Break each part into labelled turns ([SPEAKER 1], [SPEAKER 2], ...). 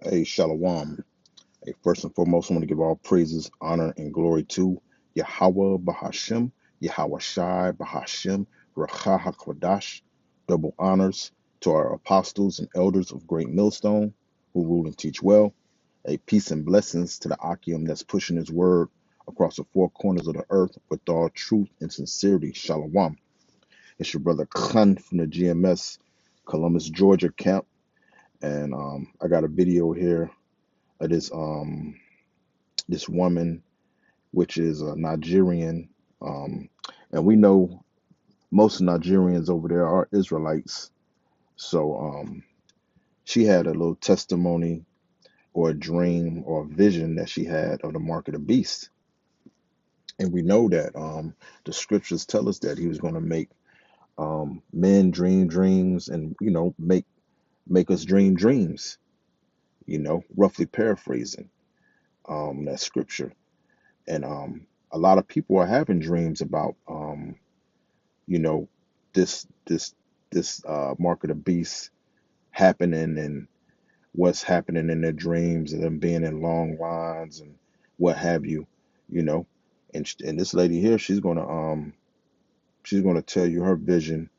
[SPEAKER 1] Hey, Shalom. Hey, first and foremost, I want to give all praises, honor, and glory to Yahweh Bahashem, Yahweh Shai Bahashem, Rakha HaKodash. Double honors to our apostles and elders of Great Millstone who rule and teach well. A peace and blessings to the Akim that's pushing his word across the four corners of the earth with all truth and sincerity. Shalom. It's your brother Khan from the GMS Columbus, Georgia camp. And I got a video here of this woman, which is a Nigerian, um, and we know most Nigerians over there are Israelites. So she had a little testimony or a dream or a vision that she had of the mark of the beast, and we know that the scriptures tell us that he was going to make men dream dreams, and make us dream dreams. Roughly paraphrasing that scripture. And a lot of people are having dreams about you know this mark of the beast happening, and what's happening in their dreams, and them being in long lines and what have you. you know and this lady here, she's gonna tell you her vision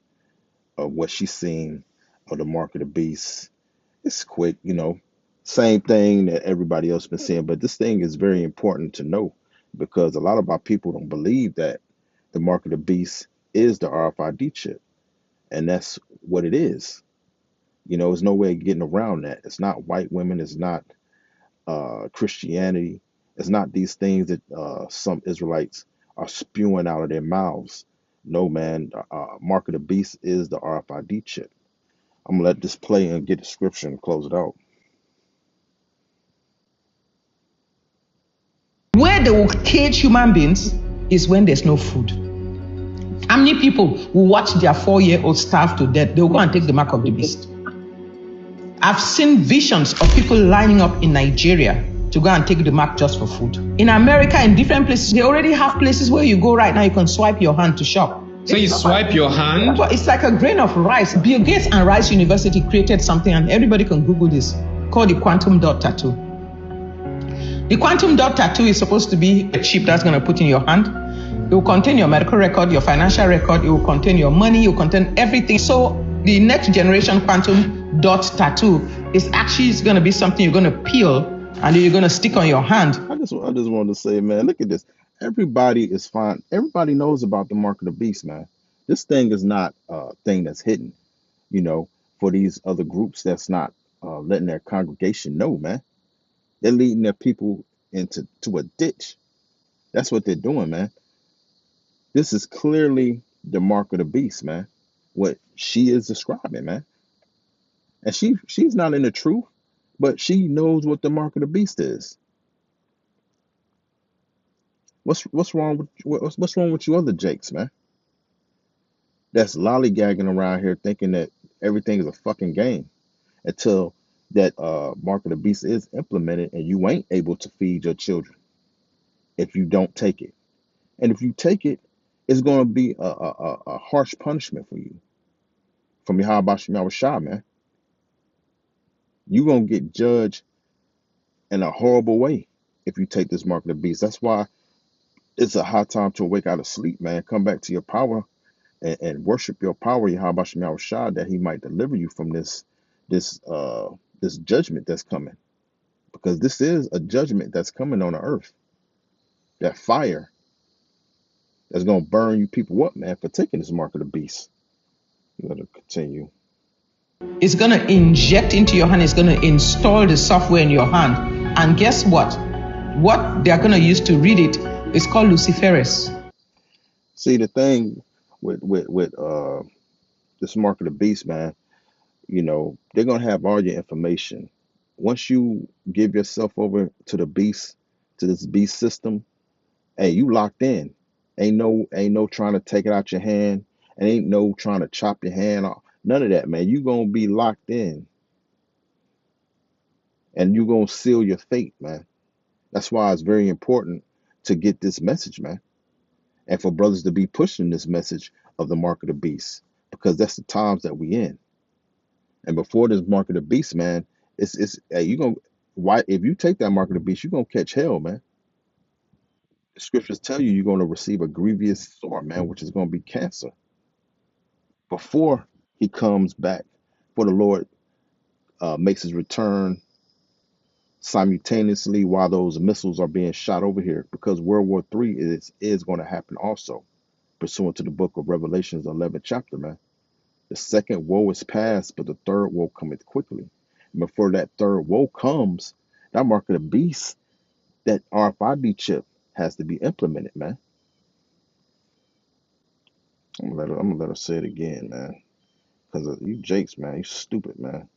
[SPEAKER 1] of what she's seen of the mark of the beast. It's quick, same thing that everybody else been saying, but this thing is very important to know, because a lot of our people don't believe that the mark of the beast is the RFID chip, and that's what it is. There's no way of getting around that. It's not white women, it's not Christianity, it's not these things that some Israelites are spewing out of their mouths. No, man, mark of the beast is the RFID chip. I'm gonna let this play and get the scripture and close it out.
[SPEAKER 2] Where they will cage human beings is when there's no food. How many people will watch their 4-year-old starve to death? They'll go and take the mark of the beast. I've seen visions of people lining up in Nigeria to go and take the mark just for food. In America, in different places, they already have places where you go right now, you can swipe your hand to shop.
[SPEAKER 3] So you swipe your hand?
[SPEAKER 2] It's like a grain of rice. Bill Gates and Rice University created something, and everybody can Google this, called the quantum dot tattoo. The quantum dot tattoo is supposed to be a chip that's going to put in your hand. It will contain your medical record, your financial record, it will contain your money, it will contain everything. So the next generation quantum dot tattoo is actually going to be something you're going to peel and then you're going to stick on your hand.
[SPEAKER 1] I just wanted to say, man, look at this. Everybody is fine. Everybody knows about the mark of the beast, man. This thing is not a thing that's hidden, for these other groups that's not letting their congregation know, man. They're leading their people to a ditch. That's what they're doing, man. This is clearly the mark of the beast, man. What she is describing, man. And she's not in the truth, but she knows what the mark of the beast is. What's wrong with what's wrong with you other Jakes, man? That's lollygagging around here thinking that everything is a fucking game until that mark of the beast is implemented, and you ain't able to feed your children if you don't take it. And if you take it, it's going to be a harsh punishment for you from Yahweh Shah, man. You're going to get judged in a horrible way if you take this mark of the beast. That's why it's a high time to awake out of sleep, man. Come back to your power and worship your power, Yahweh Shah, that he might deliver you from this judgment that's coming. Because this is a judgment that's coming on the earth. That fire that's going to burn you people up, man, for taking this mark of the beast. Let it continue.
[SPEAKER 2] It's going to inject into your hand. It's going to install the software in your hand. And guess what? What they're going to use to read it is called Luciferase.
[SPEAKER 1] See, the thing with this mark of the beast, man, they're going to have all your information. Once you give yourself over to the beast, to this beast system, hey, you locked in. Ain't no trying to take it out your hand, and ain't no trying to chop your hand off. None of that, man. You gonna be locked in, and you gonna seal your fate, man. That's why it's very important to get this message, man, and for brothers to be pushing this message of the mark of the beast, because that's the times that we in. And before this mark of the beast, man, it's hey, Why, if you take that mark of the beast, you're gonna catch hell, man. The scriptures tell you you're gonna receive a grievous sore, man, which is gonna be cancer before he comes back. For the Lord makes his return simultaneously while those missiles are being shot over here, because World War III is going to happen also, pursuant to the book of Revelations 11th chapter, man. The second woe is past, but the third woe cometh quickly. And before that third woe comes, that mark of the beast, that RFID chip has to be implemented, man. I'm gonna let her say it again, man. Because you Jakes, man, you stupid, man.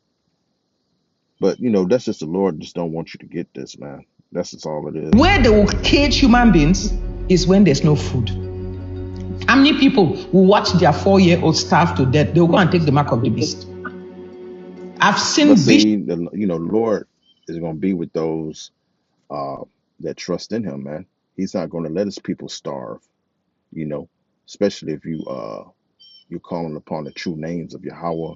[SPEAKER 1] But that's just the Lord just don't want you to get this, man. That's just all it is.
[SPEAKER 2] Where they will cage human beings is when there's no food. How many people will watch their 4-year-old starve to death? They'll go and take the mark of the beast. I've seen
[SPEAKER 1] But see, the Lord is going to be with those that trust in Him, man. He's not going to let His people starve, you know, especially if you're calling upon the true names of Yahweh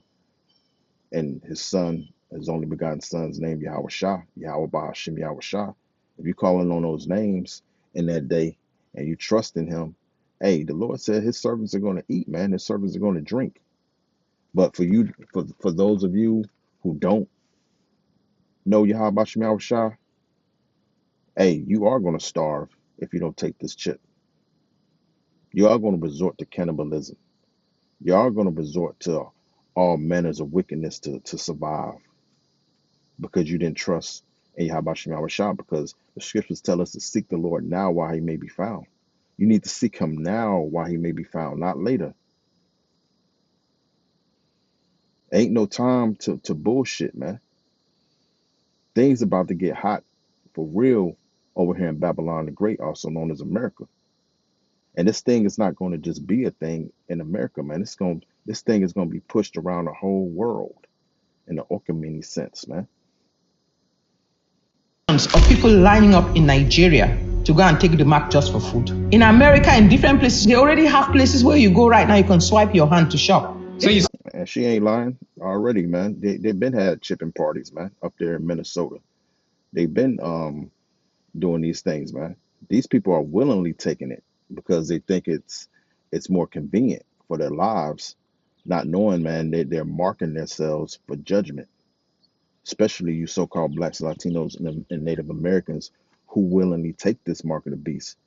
[SPEAKER 1] and His Son, His only begotten Son's name, Yahweh Shah, Yahweh Bahashim, Yahweh Shah. If you're calling on those names in that day and you trust in Him, hey, the Lord said His servants are going to eat, man. His servants are going to drink. But for those of you who don't know Yahweh Bahashim, Yahweh Shah, hey, you are going to starve if you don't take this chip. You are going to resort to cannibalism. You are going to resort to all manners of wickedness to survive because you didn't trust in Yahweh Shem Yahweh Shah, because the scriptures tell us to seek the Lord now while he may be found. You need to seek him now while he may be found, not later. Ain't no time to bullshit, man. Things about to get hot for real over here in Babylon the Great, also known as America. And this thing is not going to just be a thing in America, man. This thing is going to be pushed around the whole world in the Okamini sense, man.
[SPEAKER 2] Of people lining up in Nigeria to go and take the mark just for food. In America, in different places, they already have places where you go right now, you can swipe your hand to shop.
[SPEAKER 1] And she ain't lying already, man. They've been had chipping parties, man, up there in Minnesota. They've been doing these things, man. These people are willingly taking it because they think it's more convenient for their lives, not knowing, man, that they're marking themselves for judgment. Especially you so-called blacks, Latinos, and Native Americans who willingly take this mark of the beast.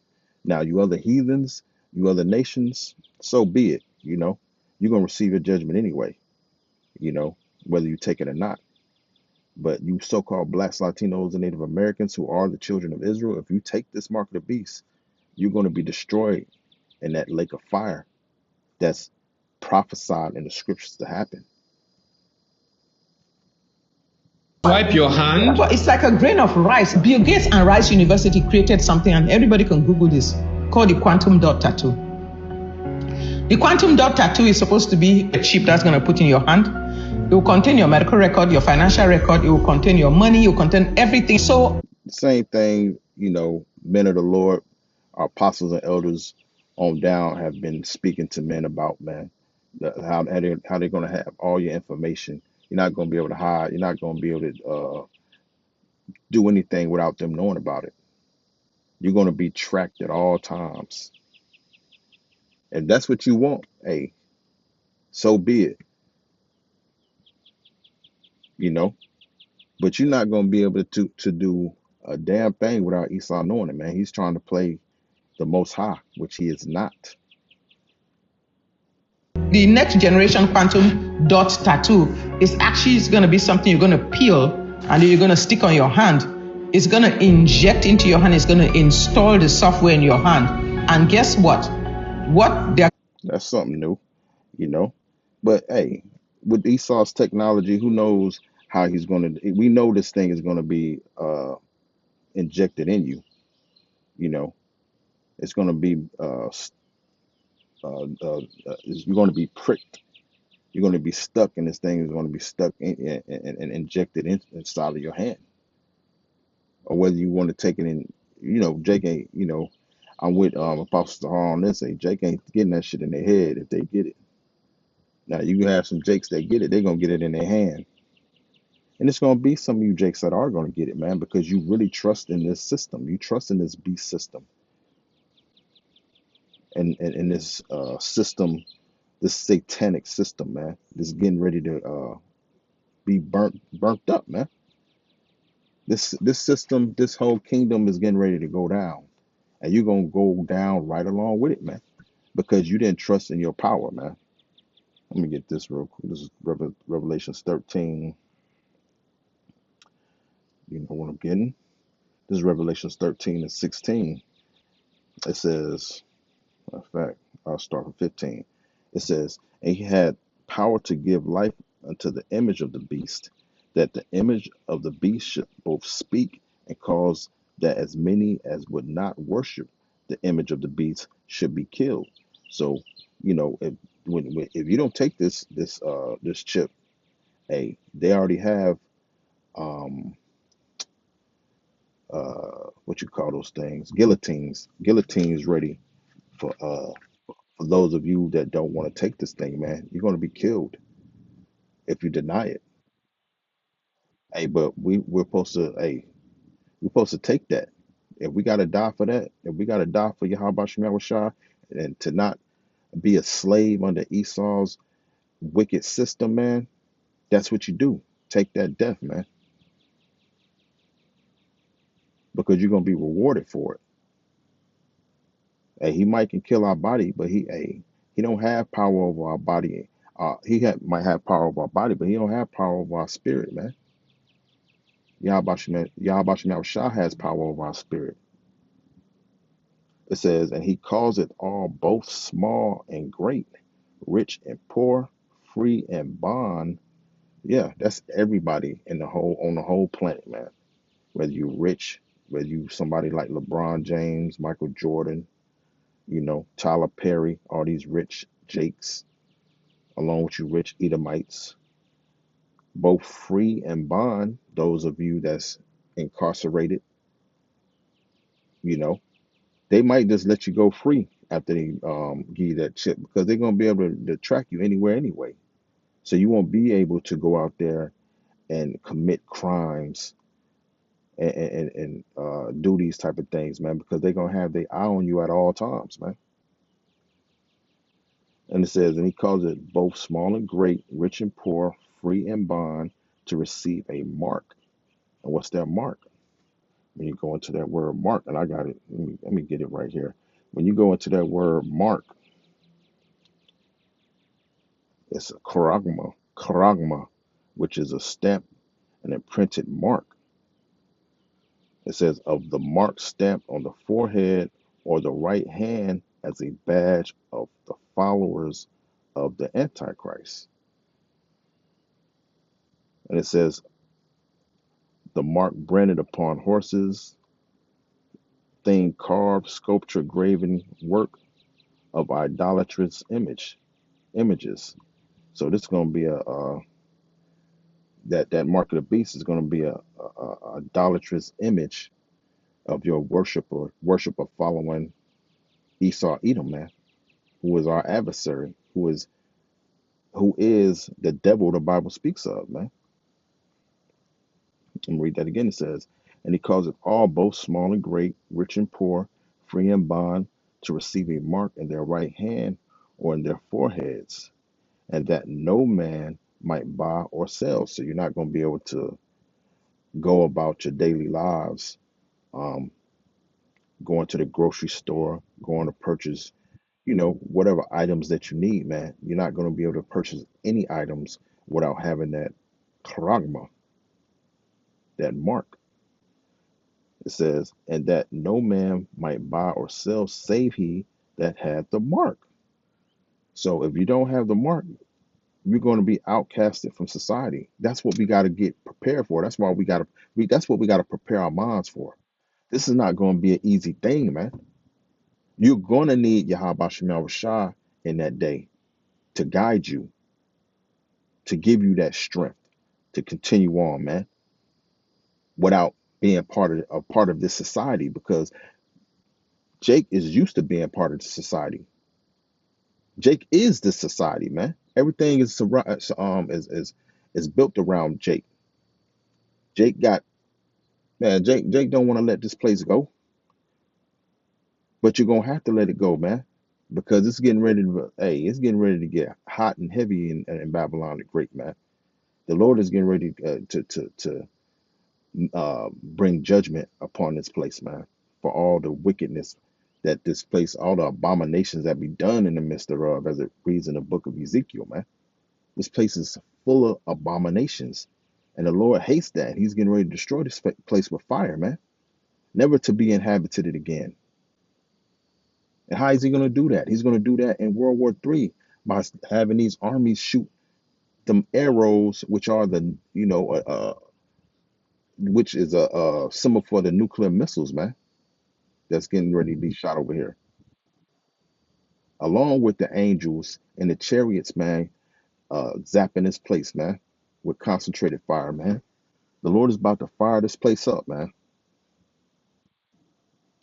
[SPEAKER 1] Now, you other heathens, you other nations, so be it. You're gonna receive your judgment anyway. Whether you take it or not. But you so-called blacks, Latinos, and Native Americans who are the children of Israel, if you take this mark of the beast, you're going to be destroyed in that lake of fire that's prophesied in the scriptures to happen.
[SPEAKER 3] Wipe your hand.
[SPEAKER 2] It's like a grain of rice. Bill Gates and Rice University created something, and everybody can Google this, called the quantum dot tattoo. The quantum dot tattoo is supposed to be a chip that's going to put in your hand. It will contain your medical record, your financial record. It will contain your money. It will contain everything. So
[SPEAKER 1] the same thing, men of the Lord, our apostles and elders on down have been speaking to men about, man, how they're going to have all your information. You're not going to be able to hide. You're not going to be able to do anything without them knowing about it. You're going to be tracked at all times. If that's what you want, hey, so be it. But you're not going to be able to do a damn thing without Esau knowing it, man. He's trying to play the Most High, which he is not.
[SPEAKER 2] The next generation quantum dot tattoo is actually going to be something you're going to peel and you're going to stick on your hand. It's going to inject into your hand. It's going to install the software in your hand. And guess what?
[SPEAKER 1] That's something new, But hey, with Esau's technology, who knows how he's going to. We know this thing is going to be injected in you. It's going to be you're going to be pricked. You're going to be stuck, and this thing is going to be stuck and injected inside of your hand. Or whether you want to take it in, Jake ain't, I'm with Apostle Tahar on this. Say Jake ain't getting that shit in their head if they get it. Now you can have some Jakes that get it, they're gonna get it in their hand. And it's going to be some of you Jakes that are going to get it, man, because you really trust in this system. You trust in this beast system and this system, this satanic system, man. This is getting ready to be burnt up, man. This system, this whole kingdom is getting ready to go down, and you're gonna go down right along with it, man, because you didn't trust in your power, man. Let me get this real quick. This is Revelations 13. You know what I'm getting? This is Revelations 13 and 16. It says, in fact, I'll start from 15. It says, and he had power to give life unto the image of the beast, that the image of the beast should both speak and cause that as many as would not worship the image of the beast should be killed. So, you know, if you don't take this chip, hey, they already have um what you call those things, guillotines ready for those of you that don't want to take this thing, man. You're going to be killed if you deny it. Hey, but we're supposed to, hey, we're supposed to take that. If we got to die for that, if we got to die for Yahweh Shem Shah, and to not be a slave under Esau's wicked system, man, that's what you do. Take that death, man, because you're going to be rewarded for it. Hey, he might can kill our body, but he don't have power over our body. Might have power over our body, but he don't have power over our spirit, man. Yahweh Shem Shah has power over our spirit. It says, and he calls it all, both small and great, rich and poor, free and bond. Yeah, that's everybody in the whole on the whole planet, man. Whether you rich, whether you somebody like LeBron James, Michael Jordan, you know, Tyler Perry, all these rich Jakes, along with you rich Edomites, both free and bond, those of you that's incarcerated, you know, they might just let you go free after they give you that chip because they're gonna be able to track you anywhere anyway. So you won't be able to go out there and commit crimes and do these type of things, man, because they're gonna have their eye on you at all times, man. And it says, and he calls it both small and great, rich and poor, free and bond, to receive a mark. And what's that mark? When you go into that word mark, and I got it. Let me get it right here. When you go into that word mark, it's a charagma, which is a stamp, an imprinted mark. It says of the mark stamped on the forehead or the right hand as a badge of the followers of the Antichrist. And it says the mark branded upon horses, thing carved, sculpture, graven work of idolatrous images. So this is going to be that mark of the beast is going to be a idolatrous image of your worship of following Esau Edom, man, who is our adversary, who is the devil the Bible speaks of, man. And read that again. It says, and he calls it all, both small and great, rich and poor, free and bond, to receive a mark in their right hand or in their foreheads, and that no man might buy or sell. So you're not going to be able to go about your daily lives, um, going to the grocery store, going to purchase, you know, whatever items that you need, man. You're not going to be able to purchase any items without having that charagma, that mark. It says, and that no man might buy or sell save he that had the mark. So if you don't have the mark, you're going to be outcasted from society. That's what we got to get prepared for. That's why that's what we got to prepare our minds for. This is not going to be an easy thing, man. You're going to need Yahweh Shem Shah in that day to guide you, to give you that strength to continue on, man, without being part of this society, because Jake is used to being part of the society. Jake is the society, man. Everything is built around Jake. Jake got man. Jake don't want to let this place go, but you're gonna have to let it go, man, because it's getting ready to. Hey, it's getting ready to get hot and heavy in Babylon the Great, man. The Lord is getting ready to bring judgment upon this place, man, for all the wickedness that this place, all the abominations that be done in the midst thereof, as it reads in the book of Ezekiel, man. This place is full of abominations, and the Lord hates that. He's getting ready to destroy this place with fire, man, never to be inhabited again. And how is he going to do that? He's going to do that in World War III by having these armies shoot them arrows, which are the, which is a symbol for the nuclear missiles, man, that's getting ready to be shot over here, along with the angels and the chariots, man, zapping this place, man, with concentrated fire, man. The Lord is about to fire this place up, man.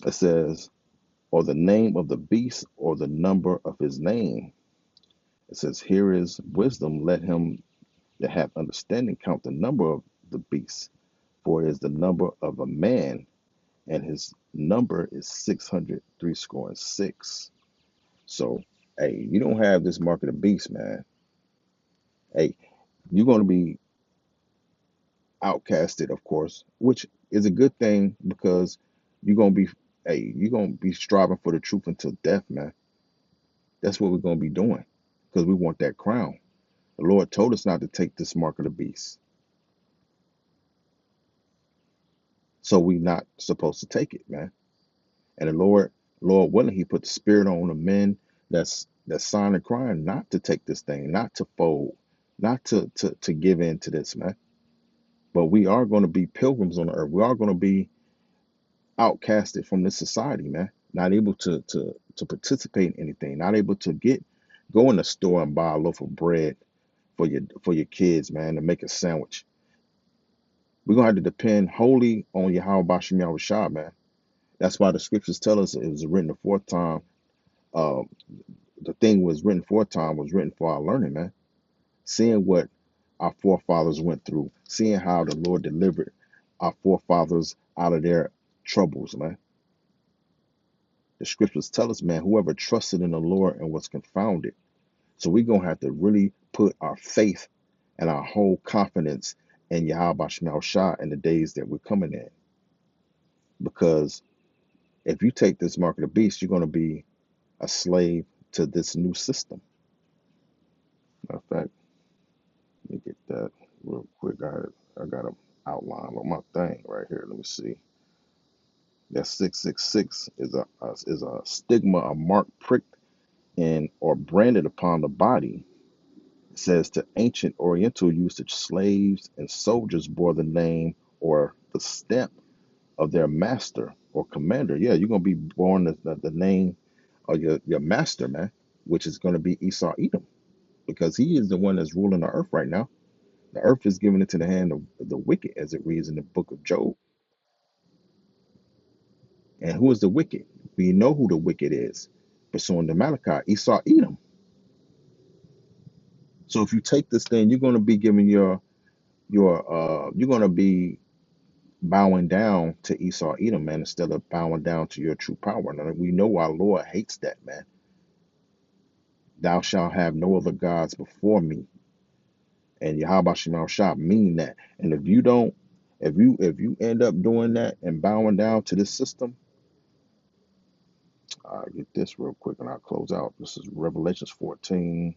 [SPEAKER 1] It says, or the name of the beast, or the number of his name. It says, here is wisdom. Let him that have understanding count the number of the beast, for it is the number of a man, and his number is 636. So, hey, you don't have this mark of the beast, man. Hey, you're going to be outcasted, of course, which is a good thing because you're going to be, hey, you're going to be striving for the truth until death, man. That's what we're going to be doing because we want that crown. The Lord told us not to take this mark of the beast, so we're not supposed to take it, man. And the Lord willing, He put the spirit on the men that's sighing and crying not to take this thing, not to fold, not to give in to this, man. But we are going to be pilgrims on the earth. We are going to be outcasted from this society, man. Not able to participate in anything, not able to go in the store and buy a loaf of bread for your kids, man, to make a sandwich. We're gonna have to depend wholly on Yahweh Bashim Yahushua, man. That's why the scriptures tell us it was written the fourth time. Uh, the thing was written fourth time was written for our learning, man. Seeing what our forefathers went through, seeing how the Lord delivered our forefathers out of their troubles, man. The scriptures tell us, man, whoever trusted in the Lord and was confounded. So we're going to have to really put our faith and our whole confidence in Yahweh Shemel Shah in the days that we're coming in. Because if you take this mark of the beast, you're going to be a slave to this new system. Matter of fact, let me get that real quick. I got an outline on my thing right here. Let me see. That 666 is a stigma, a mark pricked in or branded upon the body. It says to ancient Oriental usage, slaves and soldiers bore the name or the stamp of their master or commander. Yeah, you're gonna be born the name of your master, man, which is gonna be Esau Edom, because he is the one that's ruling the earth right now. The earth is given into the hand of the wicked, as it reads in the book of Job. And who is the wicked? We know who the wicked is. Pursuing the Malachi, Esau Edom. So if you take this thing, you're gonna be giving you're gonna be bowing down to Esau Edom, man, instead of bowing down to your true power. Now we know our Lord hates that, man. Thou shalt have no other gods before me. And Yahweh Shema Shah mean that. And if you don't, if you end up doing that and bowing down to this system, I'll get this real quick and I'll close out. This is Revelations 14.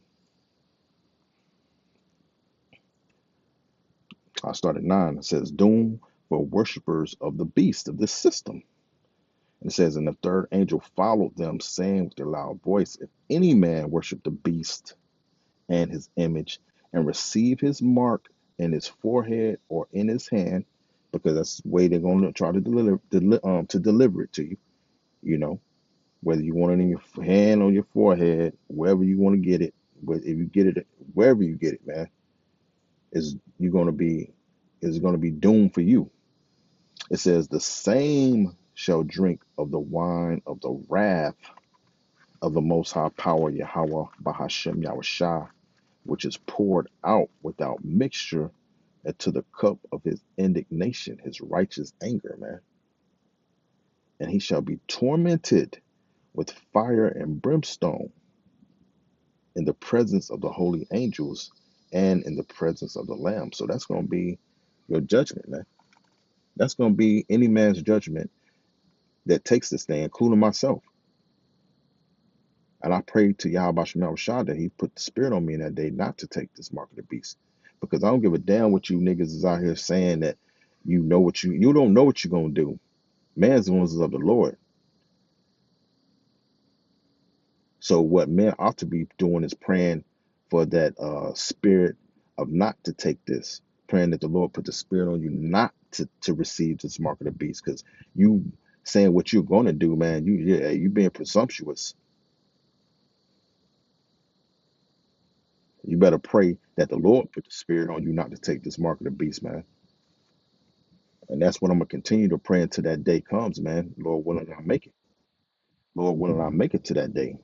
[SPEAKER 1] I start at 9. It says, doom for worshipers of the beast of this system. And it says, and the third angel followed them, saying with a loud voice, if any man worship the beast and his image and receive his mark in his forehead or in his hand, because that's the way they're going to try to deliver it to you, you know, whether you want it in your hand or your forehead, wherever you want to get it. But if you get it wherever you get it, man, is you're going to be is going to be doomed for you. It says the same shall drink of the wine of the wrath of the Most High Power Yahweh Bahashem Yahushua, which is poured out without mixture and to the cup of his indignation, his righteous anger, man. And he shall be tormented with fire and brimstone in the presence of the holy angels and in the presence of the Lamb. So that's going to be your judgment, man. That's going to be any man's judgment that takes this thing, including myself. And I pray to Yahweh Shemel Shah that he put the spirit on me in that day not to take this mark of the beast. Because I don't give a damn what you niggas is out here saying that you don't know what you're going to do. Man's the ones is of the Lord. So what men ought to be doing is praying for that spirit of not to take this, praying that the Lord put the spirit on you not to receive this mark of the beast, because you saying what you're going to do, man, you being presumptuous. You better pray that the Lord put the spirit on you not to take this mark of the beast, man. And that's what I'm gonna continue to pray until that day comes, man. Lord willing, I make it. Lord willing, I make it to that day,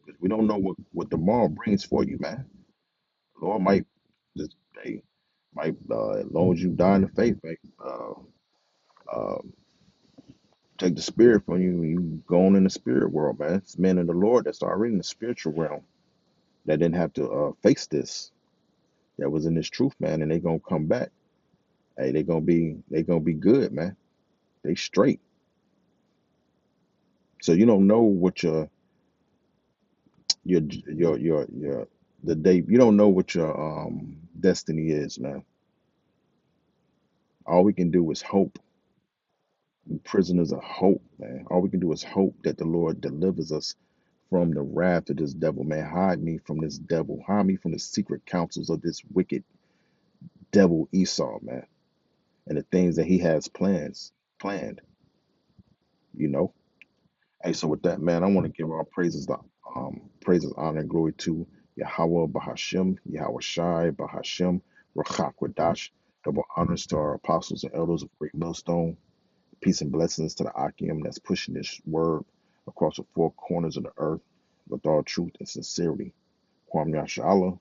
[SPEAKER 1] because we don't know what tomorrow brings for you, man. Lord might just hey, might as long as you die in the faith, right? Uh, take the spirit from you, and you go on in the spirit world, man. It's men in the Lord that's already in the spiritual realm that didn't have to face this, that was in this truth, man, and they gonna come back. Hey, they gonna be good, man. They straight. So you don't know what your the day, you don't know what your destiny is, man. All we can do is hope. We prisoners of hope, man. All we can do is hope that the Lord delivers us from the wrath of this devil, man. Hide me from this devil. Hide me from the secret counsels of this wicked devil Esau, man. And the things that he has planned, you know. Hey, so with that, man, I want to give our praises, honor, and glory to Yahweh Bahashem, Yahweh Shai Bahashem, Rachak Wadash. Double honors to our apostles and elders of Great Millstone. Peace and blessings to the Akim that's pushing this word across the four corners of the earth with all truth and sincerity. Kwam Yashala.